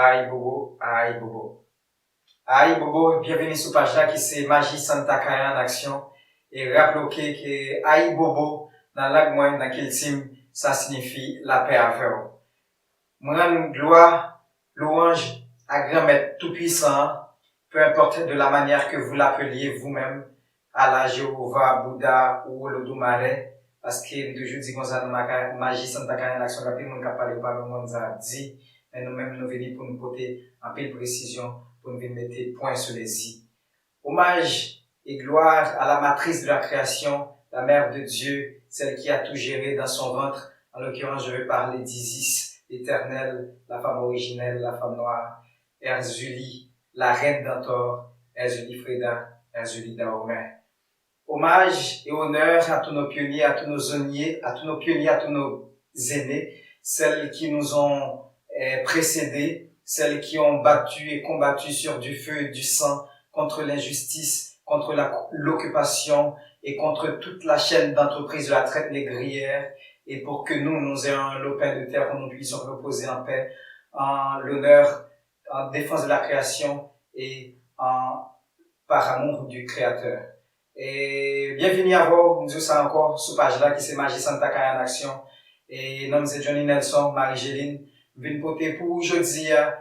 Aïe Bobo, aïe Bobo. Aïe Bobo, bienvenue sur page là qui c'est Magie Santa Kaya en action. Et rappelez que Aïe Bobo, dans la langue dans quel team, ça signifie la paix avec vous. Moi, gloire, louange à grand maître tout puissant, peu importe de la manière que vous l'appeliez vous-même, Allah, Jéhovah, Bouddha ou l'Odumare, parce que toujours dit comme ça dans ma Magie Santa Kaya en action, rapide, mon capable par le monde a dit, mais nous-mêmes nous venons pour nous porter en pile précision, pour nous mettre point sur les i. Hommage et gloire à la matrice de la création, la mère de Dieu, celle qui a tout géré dans son ventre. En l'occurrence, je vais parler d'Isis, l'éternelle, la femme originelle, la femme noire, Erzuli, la reine d'Antor, Erzuli Freda, Erzuli Dahomey. Hommage et honneur à tous nos pionniers, à tous nos aînés, à tous nos aînés, celles qui nous ont précédés, celles qui ont battu et combattu sur du feu et du sang contre l'injustice, contre l'occupation et contre toute la chaîne d'entreprise de la traite négrière, et pour que nous ayons un lopin de terre où nous puissions reposer en paix, en l'honneur, en défense de la création et par amour du Créateur. Et bienvenue à vous, nous sommes encore sur page là qui c'est Magie Santa Kaya en action. Et nom c'est Johnny Nelson, Marie-Géline. Vin porter pour aujourd'hui un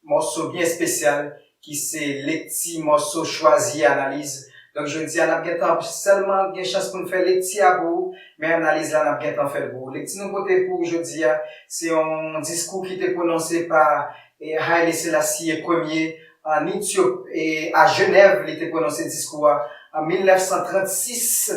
morceau bien spécial qui c'est les petits morceaux choisis analyse. Donc je dis on a bien temps seulement une chance pour nous faire les petits à vous, mais analyse là on a bien temps faire vous. Les petits nous porter pour aujourd'hui c'est un discours qui était prononcé par Haile Selassie Ier en Éthiopie et à Genève, il était prononcé discours en 1936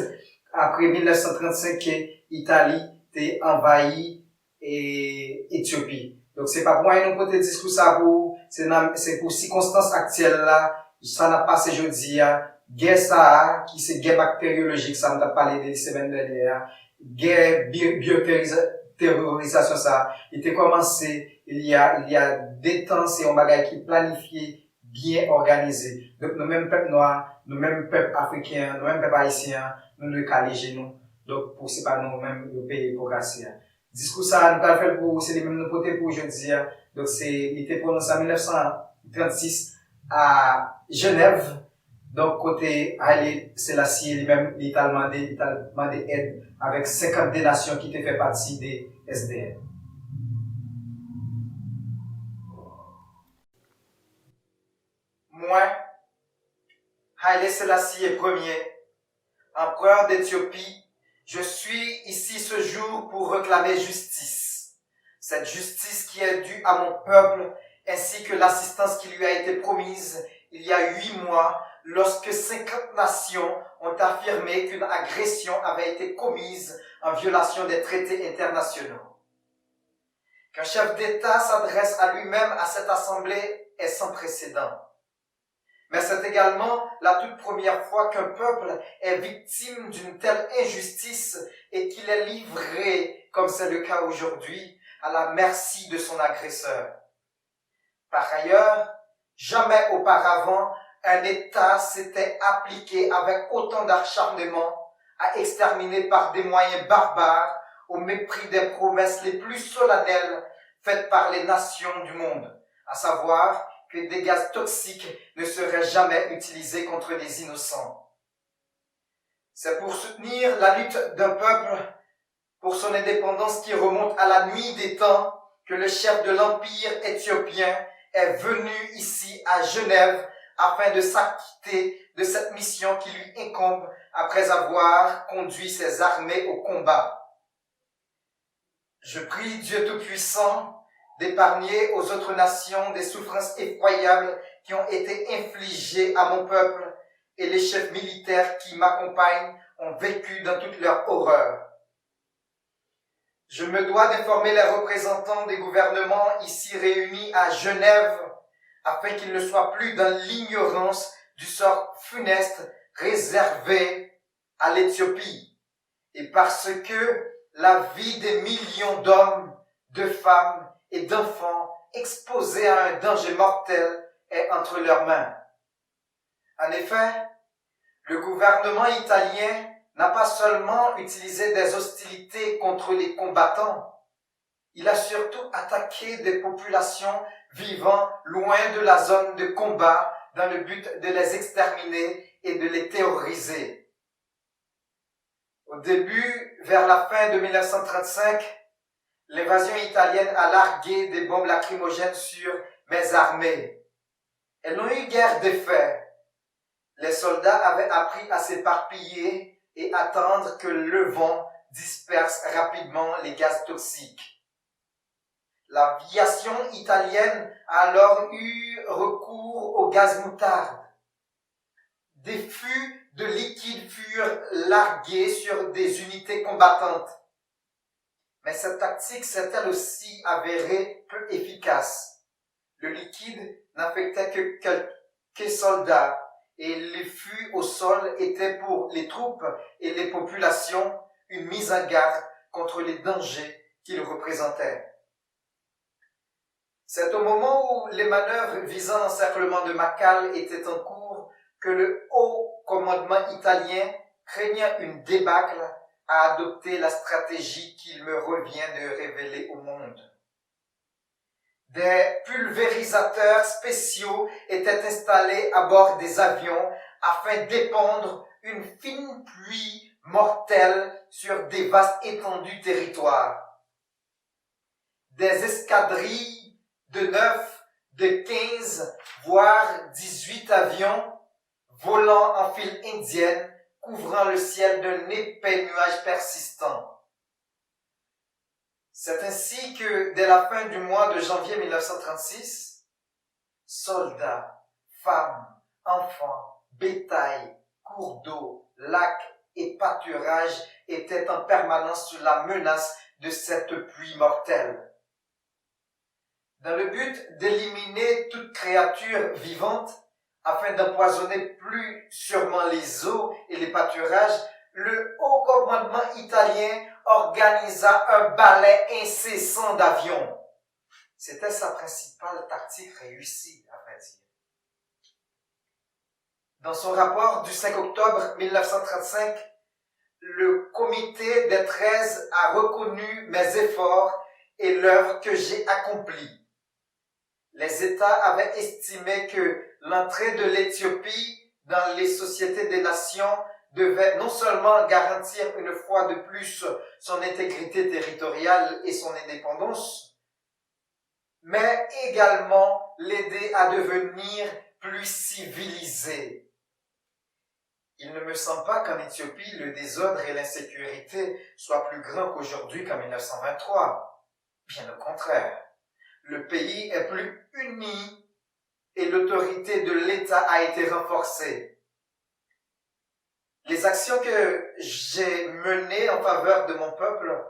après 1935 que l'Italie était envahie et Éthiopie. Donc c'est pas pour moi non côté discours ça pour c'est pour circonstances actuelles là, ça n'a passé jeudi guerre ça qui c'est guerre bactériologique ça on a parlé des semaines dernières, guerre bioterrorisation ça, il était commencé il y a des temps c'est un bagage qui planifié bien organisé. Donc nous mêmes peuple noir, nous mêmes peuple africain, nous mêmes peuple haïtien, nous le caléger nous. Donc pour c'est pas nous mêmes le pays pour casser. Discours ça nous pas faire pour c'est les mêmes nous porter pour aujourd'hui. Donc il était prononcé en 1936 à Genève. Donc côté Haile Selassie lui-même il a demandé aide avec 50 des nations qui étaient fait partie des SDN. Moi, Haile Selassie Ier, empereur d'Éthiopie, je suis ici ce jour pour réclamer justice. Cette justice qui est due à mon peuple ainsi que l'assistance qui lui a été promise il y a 8 mois lorsque 50 nations ont affirmé qu'une agression avait été commise en violation des traités internationaux. Qu'un chef d'État s'adresse à lui-même à cette assemblée est sans précédent. Mais c'est également la toute première fois qu'un peuple est victime d'une telle injustice et qu'il est livré, comme c'est le cas aujourd'hui, à la merci de son agresseur. Par ailleurs, jamais auparavant, un État s'était appliqué avec autant d'acharnement à exterminer par des moyens barbares, au mépris des promesses les plus solennelles faites par les nations du monde, à savoir que des gaz toxiques ne seraient jamais utilisés contre les innocents. C'est pour soutenir la lutte d'un peuple pour son indépendance qui remonte à la nuit des temps que le chef de l'Empire éthiopien est venu ici à Genève afin de s'acquitter de cette mission qui lui incombe après avoir conduit ses armées au combat. Je prie Dieu Tout-Puissant d'épargner aux autres nations des souffrances effroyables qui ont été infligées à mon peuple et les chefs militaires qui m'accompagnent ont vécu dans toute leur horreur. Je me dois d'informer les représentants des gouvernements ici réunis à Genève afin qu'ils ne soient plus dans l'ignorance du sort funeste réservé à l'Éthiopie et parce que la vie des millions d'hommes, de femmes et d'enfants exposés à un danger mortel est entre leurs mains. En effet, le gouvernement italien n'a pas seulement utilisé des hostilités contre les combattants, Il a surtout attaqué des populations vivant loin de la zone de combat dans le but de les exterminer et de les terroriser. Au début, vers la fin de 1935, l'invasion italienne a largué des bombes lacrymogènes sur mes armées. Elles n'ont eu guère d'effet. Les soldats avaient appris à s'éparpiller et attendre que le vent disperse rapidement les gaz toxiques. L'aviation italienne a alors eu recours au gaz moutarde. Des fûts de liquide furent largués sur des unités combattantes. Mais cette tactique s'est elle aussi avérée peu efficace. Le liquide n'affectait que quelques soldats et les fûts au sol étaient pour les troupes et les populations une mise en garde contre les dangers qu'ils représentaient. C'est au moment où les manœuvres visant l'encerclement de Macale étaient en cours que le haut commandement italien, craignant une débâcle, a adopté la stratégie qu'il me revient de révéler au monde. Des pulvérisateurs spéciaux étaient installés à bord des avions afin d'épandre une fine pluie mortelle sur des vastes étendues territoires. Des escadrilles de 9, de 15, voire 18 avions volant en file indienne, couvrant le ciel d'un épais nuage persistant. C'est ainsi que, dès la fin du mois de janvier 1936, soldats, femmes, enfants, bétail, cours d'eau, lacs et pâturages étaient en permanence sous la menace de cette pluie mortelle. Dans le but d'éliminer toute créature vivante, afin d'empoisonner plus sûrement les eaux et les pâturages, le haut commandement italien organisa un balai incessant d'avions. C'était sa principale tactique réussie, à vrai dire. Dans son rapport du 5 octobre 1935, le comité des 13 a reconnu mes efforts et l'œuvre que j'ai accomplie. Les États avaient estimé que l'entrée de l'Éthiopie dans les sociétés des nations devait non seulement garantir une fois de plus son intégrité territoriale et son indépendance, mais également l'aider à devenir plus civilisé. Il ne me semble pas qu'en Éthiopie, le désordre et l'insécurité soient plus grands qu'aujourd'hui qu'en 1923. Bien au contraire. Le pays est plus uni et l'autorité de l'État a été renforcée. Les actions que j'ai menées en faveur de mon peuple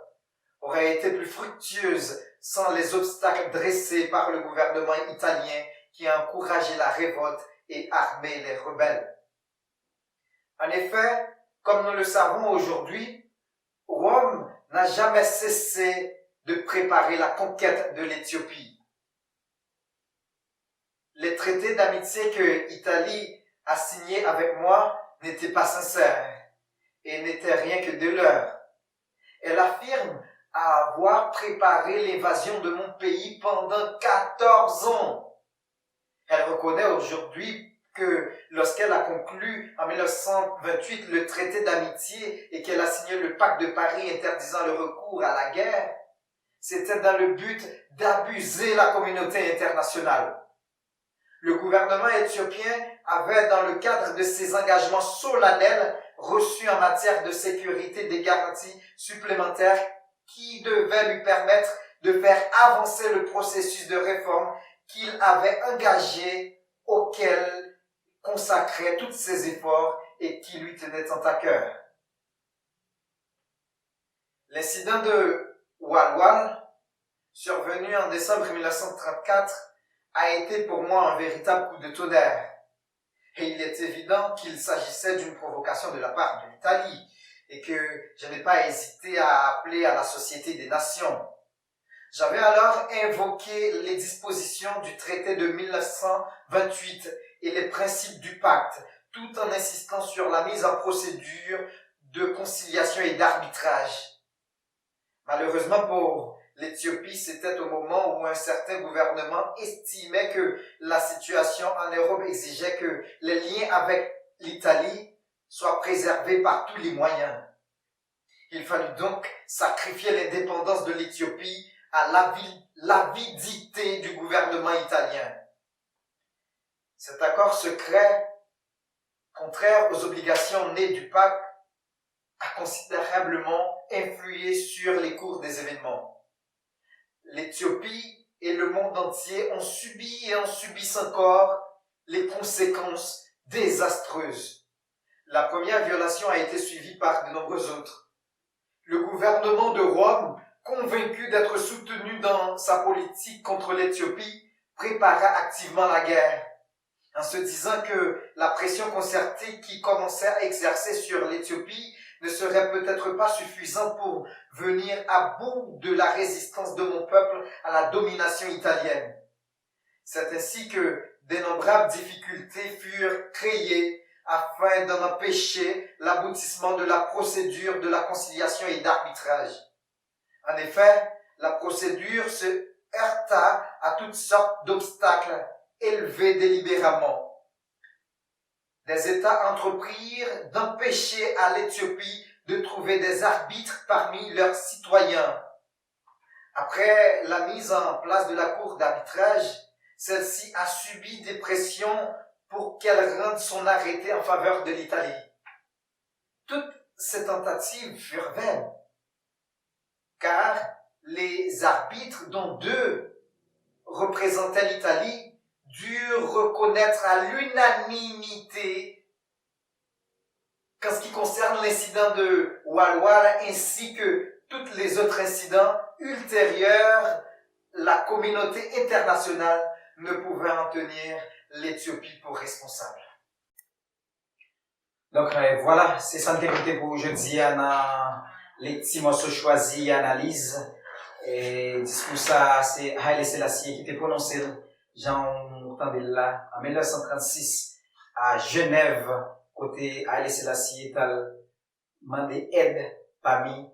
auraient été plus fructueuses sans les obstacles dressés par le gouvernement italien qui a encouragé la révolte et armé les rebelles. En effet, comme nous le savons aujourd'hui, Rome n'a jamais cessé de préparer la conquête de l'Éthiopie. Les traités d'amitié que l'Italie a signés avec moi n'étaient pas sincères et n'étaient rien que de l'heure. Elle affirme avoir préparé l'invasion de mon pays pendant 14 ans. Elle reconnaît aujourd'hui que lorsqu'elle a conclu en 1928 le traité d'amitié et qu'elle a signé le pacte de Paris interdisant le recours à la guerre, c'était dans le but d'abuser la communauté internationale. Le gouvernement éthiopien avait, dans le cadre de ses engagements solennels, reçu en matière de sécurité des garanties supplémentaires qui devaient lui permettre de faire avancer le processus de réforme qu'il avait engagé, auquel consacrait tous ses efforts et qui lui tenait tant à cœur. L'incident de Walwal, survenu en décembre 1934, a été pour moi un véritable coup de tonnerre. Et il est évident qu'il s'agissait d'une provocation de la part de l'Italie et que je n'ai pas hésité à appeler à la Société des Nations. J'avais alors invoqué les dispositions du traité de 1928 et les principes du pacte, tout en insistant sur la mise en procédure de conciliation et d'arbitrage. Malheureusement pour l'Éthiopie, c'était au moment où un certain gouvernement estimait que la situation en Europe exigeait que les liens avec l'Italie soient préservés par tous les moyens. Il fallut donc sacrifier l'indépendance de l'Éthiopie à l'avidité du gouvernement italien. Cet accord secret, contraire aux obligations nées du pacte, a considérablement influé sur les cours des événements. L'Éthiopie et le monde entier ont subi et en subissent encore les conséquences désastreuses. La première violation a été suivie par de nombreuses autres. Le gouvernement de Rome, convaincu d'être soutenu dans sa politique contre l'Éthiopie, prépara activement la guerre, en se disant que la pression concertée qui commençait à exercer sur l'Éthiopie ne serait peut-être pas suffisante pour venir à bout de la résistance de mon peuple à la domination italienne. C'est ainsi que d'innombrables difficultés furent créées afin d'en empêcher l'aboutissement de la procédure de la conciliation et d'arbitrage. En effet, la procédure se heurta à toutes sortes d'obstacles élevés délibérément. Des États entreprirent d'empêcher à l'Éthiopie de trouver des arbitres parmi leurs citoyens. Après la mise en place de la cour d'arbitrage, celle-ci a subi des pressions pour qu'elle rende son arrêté en faveur de l'Italie. Toutes ces tentatives furent vaines, car les arbitres, dont 2 représentaient l'Italie, durent reconnaître à l'unanimité qu'en ce qui concerne l'incident de Walwala ainsi que tous les autres incidents ultérieurs, la communauté internationale ne pouvait en tenir l'Éthiopie pour responsable. Donc voilà, c'est ça que écouté pour aujourd'hui dans les petits morceaux choisis, analyse. Et discours ça, c'est Haile Selassie qui était prononcé, j'entendais là, en 1936, à Genève, côté Haile Selassie est demandé aide parmi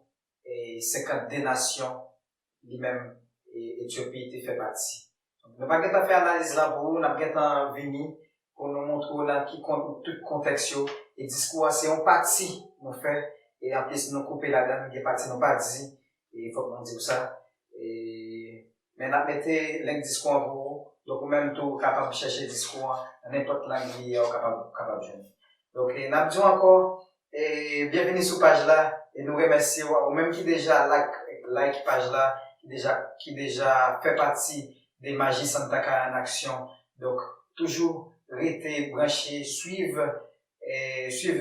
52 nations, lui-même, et Éthiopie était fait partie. Donc, nous n'avons pas fait analyse là pour vous, nous n'avons pas venu pour nous montrer là qui compte tout contexte et discours c'est en partie nous fait et en plus nous couper la dame qui est partie nous pas dit et il faut qu'on dise ça et mais nous mettez le discours pour vous donc même tout capable de chercher discours dans n'importe langue qui est capable de jouer. Donc nous disons encore et bienvenue sur page là et nous remercions ou même qui déjà like page là qui déjà fait partie des Magies Santakaya en action. Donc toujours restez branchés, suivez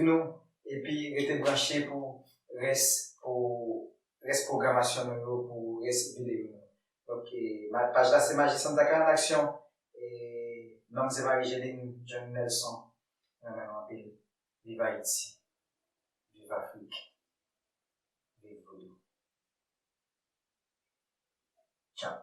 nous et puis restez branchés pour reste programmation pour reste vidéo. Donc ma page là c'est Magies Santakaya en action et nom c'est Marie-Géline John Nelson. Vive Haïti, vive Afrique, vive Vodou. Ciao.